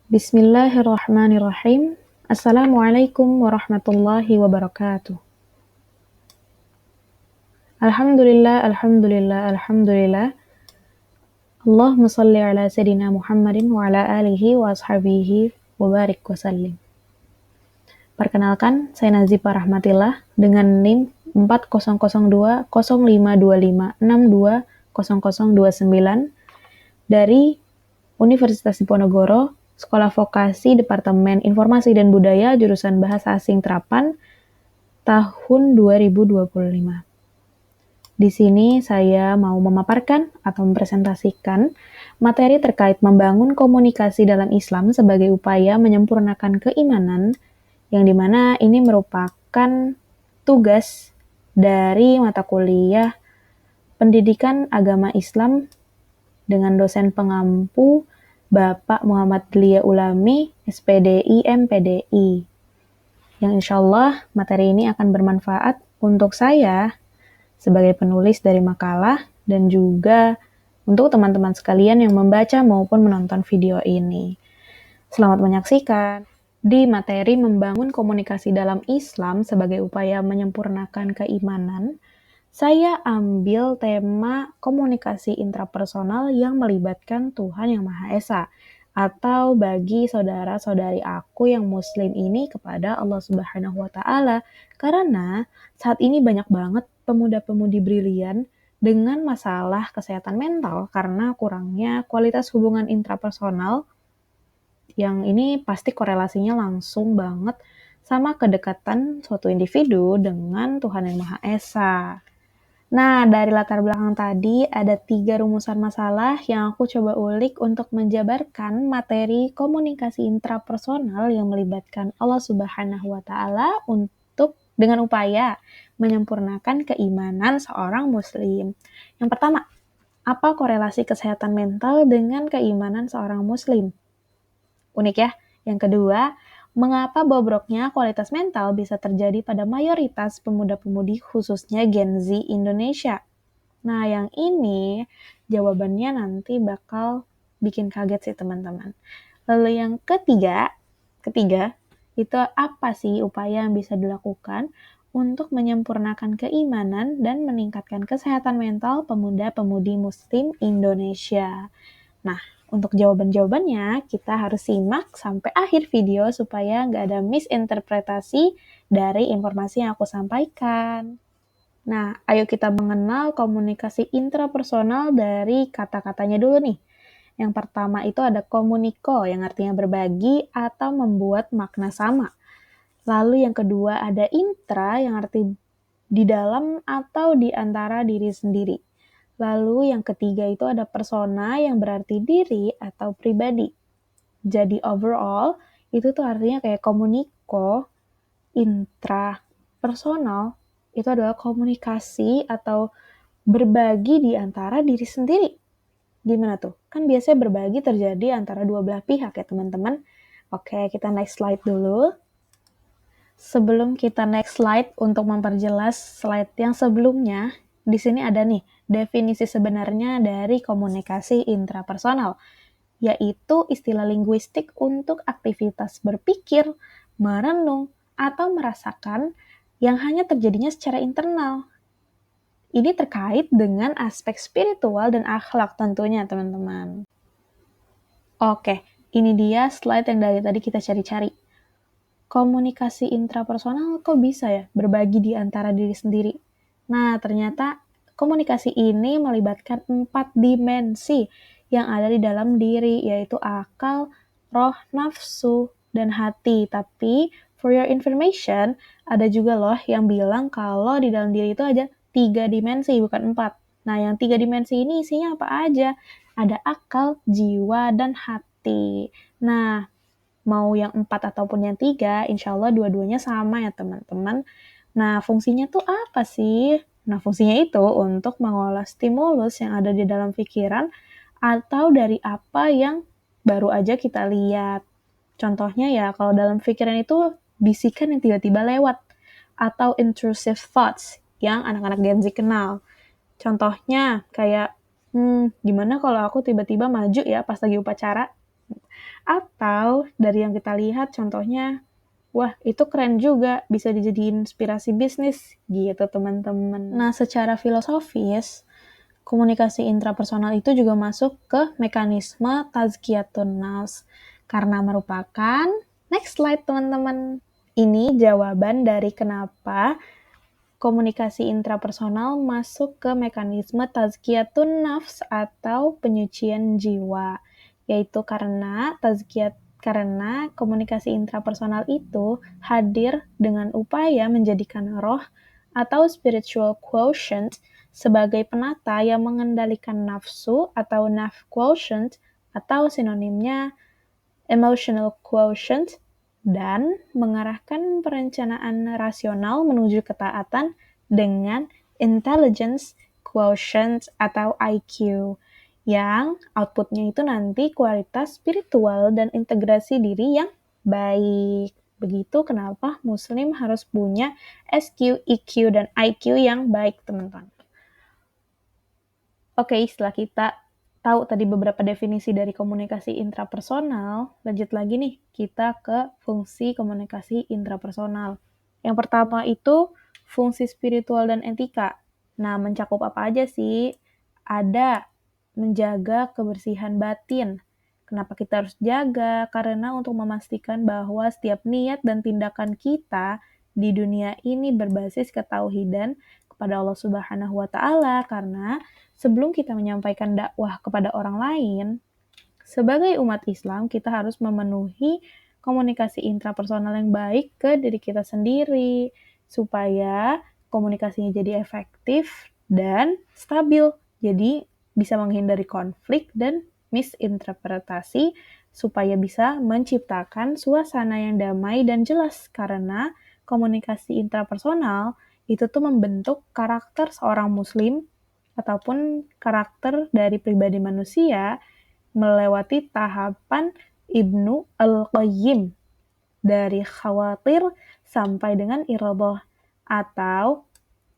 Bismillahirrahmanirrahim. Assalamualaikum warahmatullahi wabarakatuh. Alhamdulillah. Allahumma salli ala Sayyidina Muhammadin wa ala alihi wa ashabihi wa barik wa sallim. Perkenalkan, saya Nazifah Rahmatillah dengan NIM 40020525620029 dari Universitas Diponegoro, Sekolah Vokasi Departemen Informasi dan Budaya jurusan Bahasa Asing Terapan tahun 2025. Di sini saya mau memaparkan atau mempresentasikan materi terkait membangun komunikasi dalam Islam sebagai upaya menyempurnakan keimanan, yang dimana ini merupakan tugas dari mata kuliah Pendidikan Agama Islam dengan dosen pengampu Bapak Muhammad Lia Ulami, SPDI, MPDI. Yang insya Allah materi ini akan bermanfaat untuk saya sebagai penulis dari makalah dan juga untuk teman-teman sekalian yang membaca maupun menonton video ini. Selamat menyaksikan. Di materi membangun komunikasi dalam Islam sebagai upaya menyempurnakan keimanan, saya ambil tema komunikasi intrapersonal yang melibatkan Tuhan Yang Maha Esa, atau bagi saudara-saudari aku yang muslim ini kepada Allah Subhanahu wa Ta'ala, karena saat ini banyak banget pemuda-pemudi brilian dengan masalah kesehatan mental karena kurangnya kualitas hubungan intrapersonal, yang ini pasti korelasinya langsung banget sama kedekatan suatu individu dengan Tuhan Yang Maha Esa. Nah, dari latar belakang tadi ada 3 rumusan masalah yang aku coba ulik untuk menjabarkan materi komunikasi intrapersonal yang melibatkan Allah Subhanahu wa Ta'ala untuk dengan upaya menyempurnakan keimanan seorang muslim. Yang pertama, apa korelasi kesehatan mental dengan keimanan seorang muslim? Unik ya. Yang kedua, mengapa bobroknya kualitas mental bisa terjadi pada mayoritas pemuda-pemudi khususnya Gen Z Indonesia? Nah, yang ini jawabannya nanti bakal bikin kaget sih teman-teman. Lalu yang ketiga, itu apa sih upaya yang bisa dilakukan untuk menyempurnakan keimanan dan meningkatkan kesehatan mental pemuda-pemudi muslim Indonesia? Nah, untuk jawaban-jawabannya, kita harus simak sampai akhir video supaya nggak ada misinterpretasi dari informasi yang aku sampaikan. Nah, ayo kita mengenal komunikasi intrapersonal dari kata-katanya dulu nih. Yang pertama itu ada komuniko, yang artinya berbagi atau membuat makna sama. Lalu yang kedua ada intra, yang arti di dalam atau di antara diri sendiri. Lalu yang ketiga itu ada persona yang berarti diri atau pribadi. Jadi overall, itu tuh artinya kayak komuniko, intrapersonal, itu adalah komunikasi atau berbagi di antara diri sendiri. Gimana tuh? Kan biasanya berbagi terjadi antara dua belah pihak ya teman-teman. Oke, kita next slide dulu. Sebelum kita next slide, untuk memperjelas slide yang sebelumnya, di sini ada nih definisi sebenarnya dari komunikasi intrapersonal, yaitu istilah linguistik untuk aktivitas berpikir, merenung, atau merasakan yang hanya terjadinya secara internal. Ini terkait dengan aspek spiritual dan akhlak tentunya, teman-teman. Oke, ini dia slide yang dari tadi kita cari-cari. Komunikasi intrapersonal kok bisa ya berbagi di antara diri sendiri? Nah, ternyata komunikasi ini melibatkan 4 dimensi yang ada di dalam diri, yaitu akal, roh, nafsu, dan hati. Tapi, for your information, ada juga loh yang bilang kalau di dalam diri itu ada 3 dimensi, bukan 4. Nah, yang 3 dimensi ini isinya apa aja? Ada akal, jiwa, dan hati. Nah, mau yang 4 ataupun yang 3, insya Allah dua-duanya sama ya teman-teman. Nah, fungsinya tuh apa sih? Nah, fungsinya itu untuk mengolah stimulus yang ada di dalam pikiran atau dari apa yang baru aja kita lihat. Contohnya ya, kalau dalam pikiran itu bisikan yang tiba-tiba lewat atau intrusive thoughts yang anak-anak Gen Z kenal. Contohnya kayak, gimana kalau aku tiba-tiba maju ya pas lagi upacara? Atau dari yang kita lihat contohnya, wah itu keren juga, bisa dijadiin inspirasi bisnis gitu teman-teman. Nah secara filosofis, komunikasi intrapersonal itu juga masuk ke mekanisme tazkiyatun nafs karena merupakan, next slide teman-teman. Ini jawaban dari kenapa komunikasi intrapersonal masuk ke mekanisme tazkiyatun nafs atau penyucian jiwa, yaitu karena komunikasi intrapersonal itu hadir dengan upaya menjadikan roh atau spiritual quotient sebagai penata yang mengendalikan nafsu atau nafs quotient atau sinonimnya emotional quotient dan mengarahkan perencanaan rasional menuju ketaatan dengan intelligence quotient atau IQ yang outputnya itu nanti kualitas spiritual dan integrasi diri yang baik. Begitu kenapa Muslim harus punya SQ, EQ, dan IQ yang baik, teman-teman. Oke, setelah kita tahu tadi beberapa definisi dari komunikasi intrapersonal, lanjut lagi nih kita ke fungsi komunikasi intrapersonal. Yang pertama itu fungsi spiritual dan etika. Nah, mencakup apa aja sih? Ada menjaga kebersihan batin. Kenapa kita harus jaga? Karena untuk memastikan bahwa setiap niat dan tindakan kita di dunia ini berbasis ketauhidan kepada Allah Subhanahu wa taala, karena sebelum kita menyampaikan dakwah kepada orang lain, sebagai umat Islam kita harus memenuhi komunikasi intrapersonal yang baik ke diri kita sendiri supaya komunikasinya jadi efektif dan stabil. Jadi bisa menghindari konflik dan misinterpretasi supaya bisa menciptakan suasana yang damai dan jelas, karena komunikasi intrapersonal itu tuh membentuk karakter seorang muslim ataupun karakter dari pribadi manusia melewati tahapan Ibnu Al-Qayyim dari khawatir sampai dengan iradhah, atau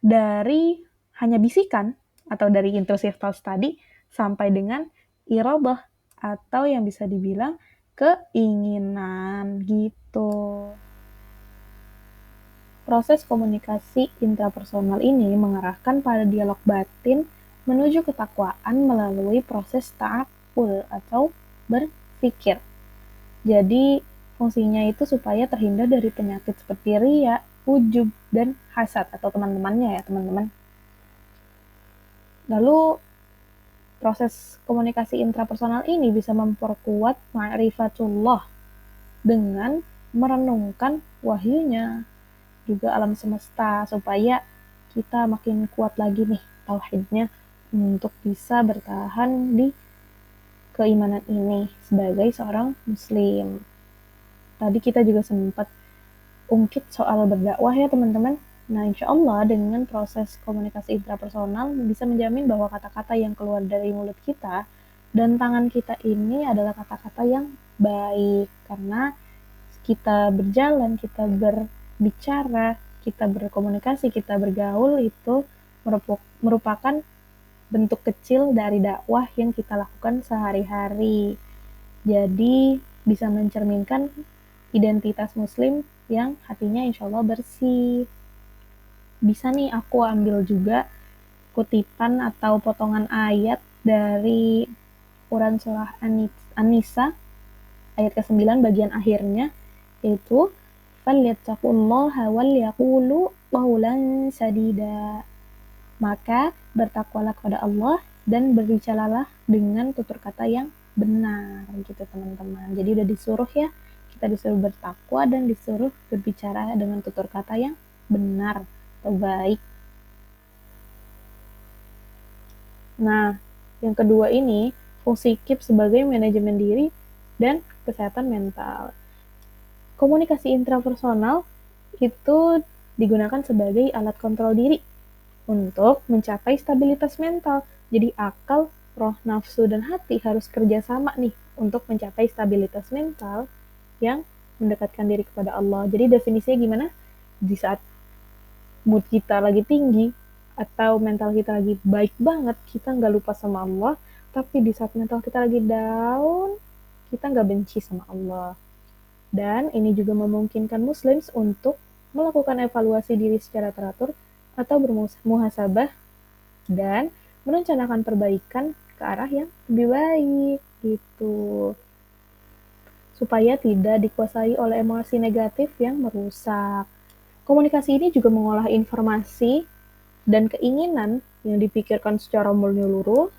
dari hanya bisikan atau dari intrusive thoughts tadi sampai dengan iradhah atau yang bisa dibilang keinginan gitu. Proses komunikasi intrapersonal ini mengarahkan pada dialog batin menuju ketakwaan melalui proses ta'aqqul atau berpikir. Jadi, fungsinya itu supaya terhindar dari penyakit seperti riya, ujub, dan hasad atau teman-temannya ya, teman-teman. Lalu, proses komunikasi intrapersonal ini bisa memperkuat ma'rifatullah dengan merenungkan wahyunya, juga alam semesta, supaya kita makin kuat lagi nih tauhidnya untuk bisa bertahan di keimanan ini sebagai seorang muslim. Tadi kita juga sempat ungkit soal berdakwah ya teman-teman. Nah insya Allah dengan proses komunikasi intrapersonal bisa menjamin bahwa kata-kata yang keluar dari mulut kita dan tangan kita ini adalah kata-kata yang baik, karena kita berjalan, kita berbicara, kita berkomunikasi, kita bergaul itu merupakan bentuk kecil dari dakwah yang kita lakukan sehari-hari. Jadi bisa mencerminkan identitas muslim yang hatinya insya Allah bersih. Bisa nih aku ambil juga kutipan atau potongan ayat dari Quran surah An-Nisa ayat ke-9 bagian akhirnya, yaitu falyattaqullaha wal yaqulu qawlan sadida. Maka bertakwalah kepada Allah dan berbicaralah dengan tutur kata yang benar gitu teman-teman. Jadi udah disuruh ya, kita disuruh bertakwa dan disuruh berbicara dengan tutur kata yang benar atau baik. Nah, yang kedua ini fungsi KIP sebagai manajemen diri dan kesehatan mental. Komunikasi intrapersonal itu digunakan sebagai alat kontrol diri untuk mencapai stabilitas mental. Jadi akal, roh, nafsu, dan hati harus kerjasama nih untuk mencapai stabilitas mental yang mendekatkan diri kepada Allah. Jadi definisinya gimana? Di saat mood kita lagi tinggi atau mental kita lagi baik banget, kita nggak lupa sama Allah, tapi di saat mental kita lagi down, kita nggak benci sama Allah. Dan ini juga memungkinkan Muslims untuk melakukan evaluasi diri secara teratur atau bermuhasabah dan merencanakan perbaikan ke arah yang lebih baik gitu. Supaya tidak dikuasai oleh emosi negatif yang merusak. Komunikasi ini juga mengolah informasi dan keinginan yang dipikirkan secara menyeluruh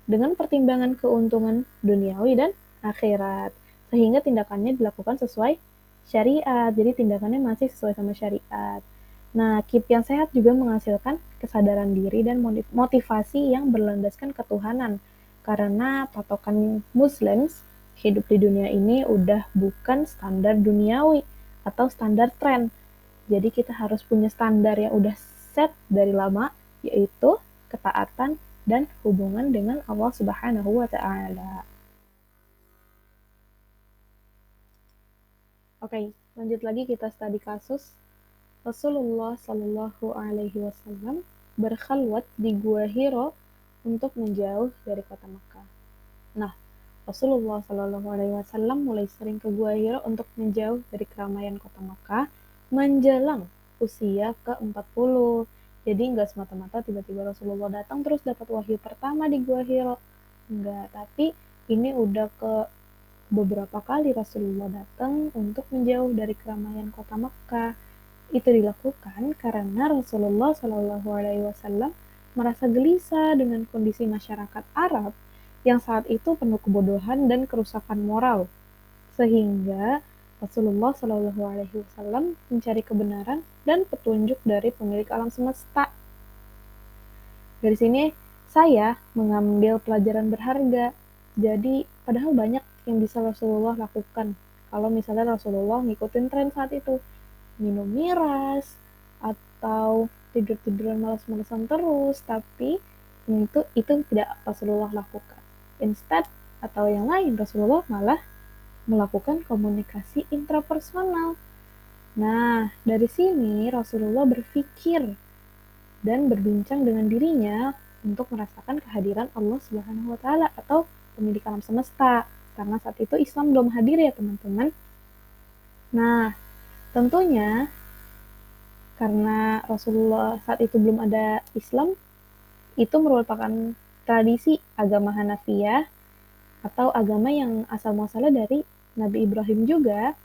dengan pertimbangan keuntungan duniawi dan akhirat. Sehingga tindakannya dilakukan sesuai syariat. Jadi tindakannya masih sesuai sama syariat. Nah, keep yang sehat juga menghasilkan kesadaran diri dan motivasi yang berlandaskan ketuhanan. Karena patokan Muslims hidup di dunia ini udah bukan standar duniawi atau standar tren. Jadi kita harus punya standar yang udah set dari lama, yaitu ketaatan dan hubungan dengan Allah Subhanahu wa taala. Oke, lanjut lagi kita studi kasus. Rasulullah Shallallahu alaihi wasallam berkhalwat di Gua Hiro untuk menjauh dari kota Makkah. Nah, Rasulullah Shallallahu alaihi wasallam mulai sering ke Gua Hiro untuk menjauh dari keramaian kota Makkah menjelang usia ke-40. Jadi nggak semata-mata tiba-tiba Rasulullah datang terus dapat wahyu pertama di Gua Hiro. Enggak, tapi ini udah ke beberapa kali Rasulullah datang untuk menjauh dari keramaian kota Makkah. Itu dilakukan karena Rasulullah Shallallahu Alaihi Wasallam merasa gelisah dengan kondisi masyarakat Arab yang saat itu penuh kebodohan dan kerusakan moral, sehingga Rasulullah Shallallahu Alaihi Wasallam mencari kebenaran dan petunjuk dari pemilik alam semesta. Dari sini saya mengambil pelajaran berharga. Jadi padahal banyak yang bisa Rasulullah lakukan. Kalau misalnya Rasulullah ngikutin tren saat itu, minum miras atau tidur-tiduran malas-malasan terus, tapi itu tidak Rasulullah lakukan. Instead atau yang lain, Rasulullah malah melakukan komunikasi intrapersonal. Nah, dari sini Rasulullah berpikir dan berbincang dengan dirinya untuk merasakan kehadiran Allah Subhanahu wa taala atau pemilik alam semesta. Karena saat itu Islam belum hadir ya, teman-teman. Nah, tentunya karena Rasulullah saat itu belum ada Islam, itu merupakan tradisi agama Hanafiyah atau agama yang asal muasalnya dari Nabi Ibrahim juga,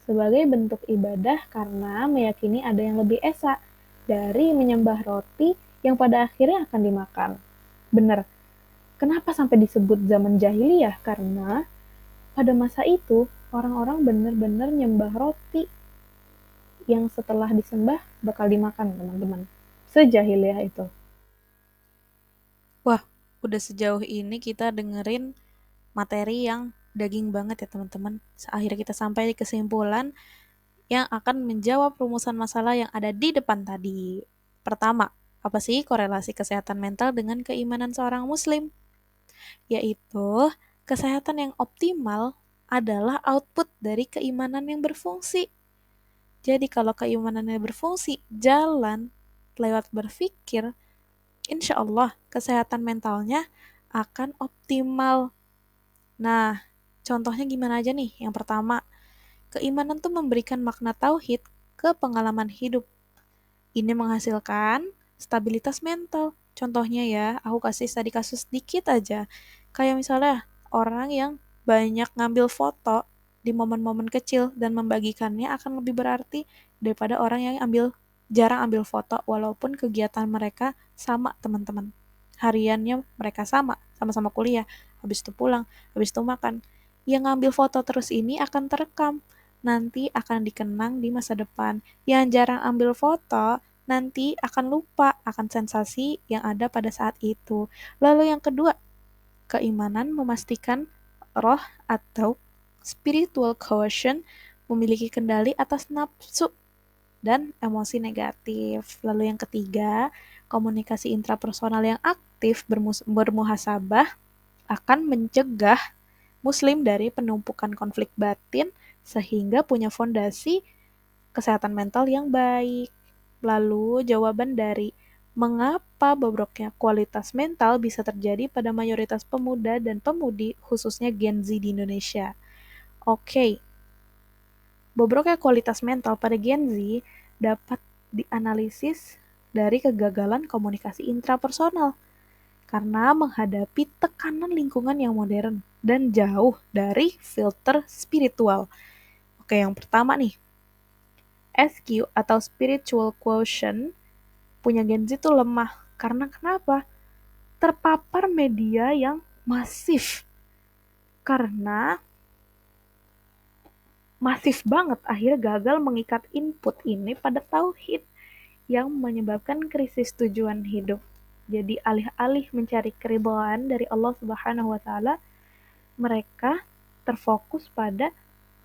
sebagai bentuk ibadah karena meyakini ada yang lebih esa dari menyembah roti yang pada akhirnya akan dimakan. Benar. Kenapa sampai disebut zaman jahiliyah? Karena pada masa itu orang-orang benar-benar nyembah roti yang setelah disembah bakal dimakan, teman-teman. Sejahiliyah itu. Wah, udah sejauh ini kita dengerin materi yang daging banget ya teman-teman. Akhirnya kita sampai di kesimpulan yang akan menjawab rumusan masalah yang ada di depan tadi. Pertama, apa sih korelasi kesehatan mental dengan keimanan seorang muslim? Yaitu, kesehatan yang optimal adalah output dari keimanan yang berfungsi. Jadi kalau keimanannya berfungsi, jalan lewat berpikir, insya Allah kesehatan mentalnya akan optimal. Nah, contohnya gimana aja nih? Yang pertama, keimanan tuh memberikan makna tauhid ke pengalaman hidup. Ini menghasilkan stabilitas mental. Contohnya ya, aku kasih tadi kasus dikit aja. Kayak misalnya orang yang banyak ngambil foto di momen-momen kecil dan membagikannya akan lebih berarti daripada orang yang jarang ambil foto walaupun kegiatan mereka sama teman-teman. Hariannya mereka sama, sama-sama kuliah, habis itu pulang, habis itu makan. Yang ngambil foto terus ini akan terekam, nanti akan dikenang di masa depan. Yang jarang ambil foto nanti akan lupa akan sensasi yang ada pada saat itu. Lalu yang kedua, keimanan memastikan roh atau spiritual quotient memiliki kendali atas nafsu dan emosi negatif. Lalu yang ketiga, komunikasi intrapersonal yang aktif bermuhasabah akan mencegah muslim dari penumpukan konflik batin sehingga punya fondasi kesehatan mental yang baik. Lalu jawaban dari mengapa bobroknya kualitas mental bisa terjadi pada mayoritas pemuda dan pemudi, khususnya Gen Z di Indonesia. Oke, bobroknya kualitas mental pada Gen Z dapat dianalisis dari kegagalan komunikasi intrapersonal karena menghadapi tekanan lingkungan yang modern dan jauh dari filter spiritual. Oke, yang pertama nih, SQ atau spiritual quotient punya Gen Z itu lemah. Karena kenapa? Terpapar media yang masif. Karena masif banget, akhirnya gagal mengikat input ini pada tauhid yang menyebabkan krisis tujuan hidup. Jadi alih-alih mencari keridhaan dari Allah Subhanahu wa taala, mereka terfokus pada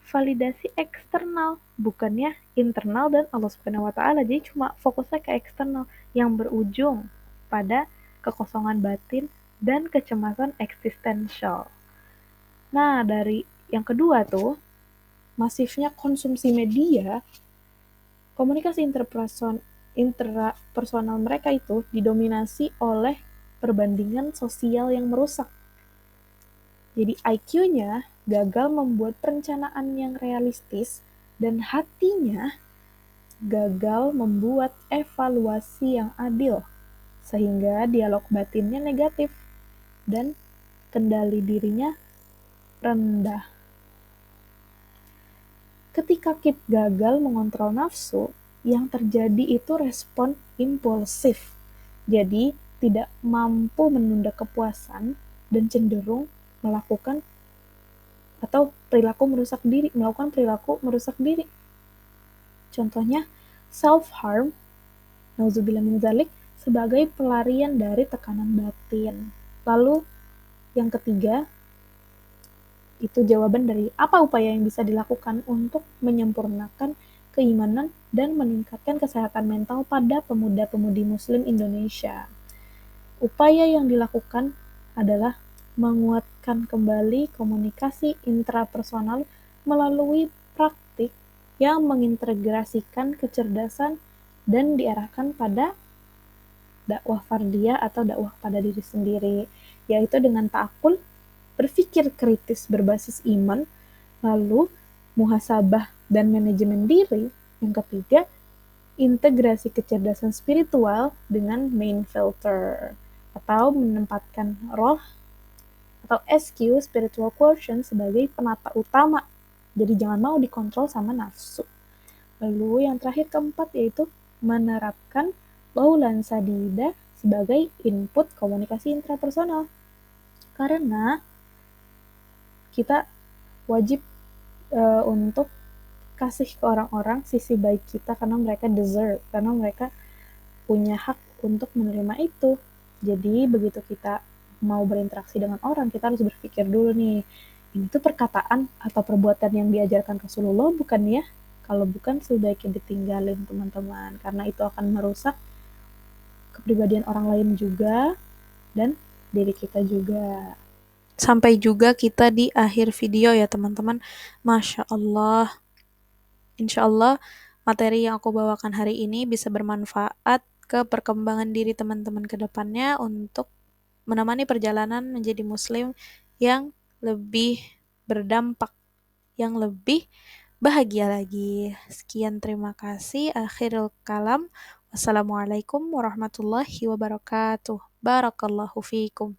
validasi eksternal, bukannya internal dan Allah Subhanahu wa taala. Jadi cuma fokusnya ke eksternal yang berujung pada kekosongan batin dan kecemasan eksistensial. Nah, dari yang kedua tuh, masifnya konsumsi media, komunikasi interpersonal mereka itu didominasi oleh perbandingan sosial yang merusak. Jadi IQ-nya gagal membuat perencanaan yang realistis dan hatinya gagal membuat evaluasi yang adil, sehingga dialog batinnya negatif dan kendali dirinya rendah. Ketika Kip gagal mengontrol nafsu, yang terjadi itu respon impulsif. Jadi, tidak mampu menunda kepuasan dan cenderung melakukan melakukan perilaku merusak diri. Contohnya, self-harm, nauzubillah min dzalik, sebagai pelarian dari tekanan batin. Lalu, yang ketiga, itu jawaban dari apa upaya yang bisa dilakukan untuk menyempurnakan keimanan dan meningkatkan kesehatan mental pada pemuda-pemudi Muslim Indonesia. Upaya yang dilakukan adalah menguatkan kembali komunikasi intrapersonal melalui praktik yang mengintegrasikan kecerdasan dan diarahkan pada dakwah fardiyah atau dakwah pada diri sendiri, yaitu dengan ta'akul, berpikir kritis berbasis iman, lalu muhasabah dan manajemen diri. Yang ketiga, integrasi kecerdasan spiritual dengan main filter, atau menempatkan roh atau SQ, spiritual quotient, sebagai penata utama. Jadi jangan mau dikontrol sama nafsu. Lalu yang terakhir keempat yaitu menerapkan laulan sadida sebagai input komunikasi intrapersonal. Karena kita wajib untuk kasih ke orang-orang sisi baik kita karena mereka deserve, karena mereka punya hak untuk menerima itu. Jadi begitu kita mau berinteraksi dengan orang, kita harus berpikir dulu nih, ini tuh perkataan atau perbuatan yang diajarkan Rasulullah bukan ya? Kalau bukan, sebaiknya ditinggalin teman-teman, karena itu akan merusak kepribadian orang lain juga dan diri kita juga. Sampai juga kita di akhir video ya teman-teman. Masya Allah. Insya Allah materi yang aku bawakan hari ini bisa bermanfaat ke perkembangan diri teman-teman ke depannya untuk menemani perjalanan menjadi muslim yang lebih berdampak, yang lebih bahagia lagi. Sekian, terima kasih. Akhirul kalam. Wassalamualaikum warahmatullahi wabarakatuh. Barakallahu fiikum.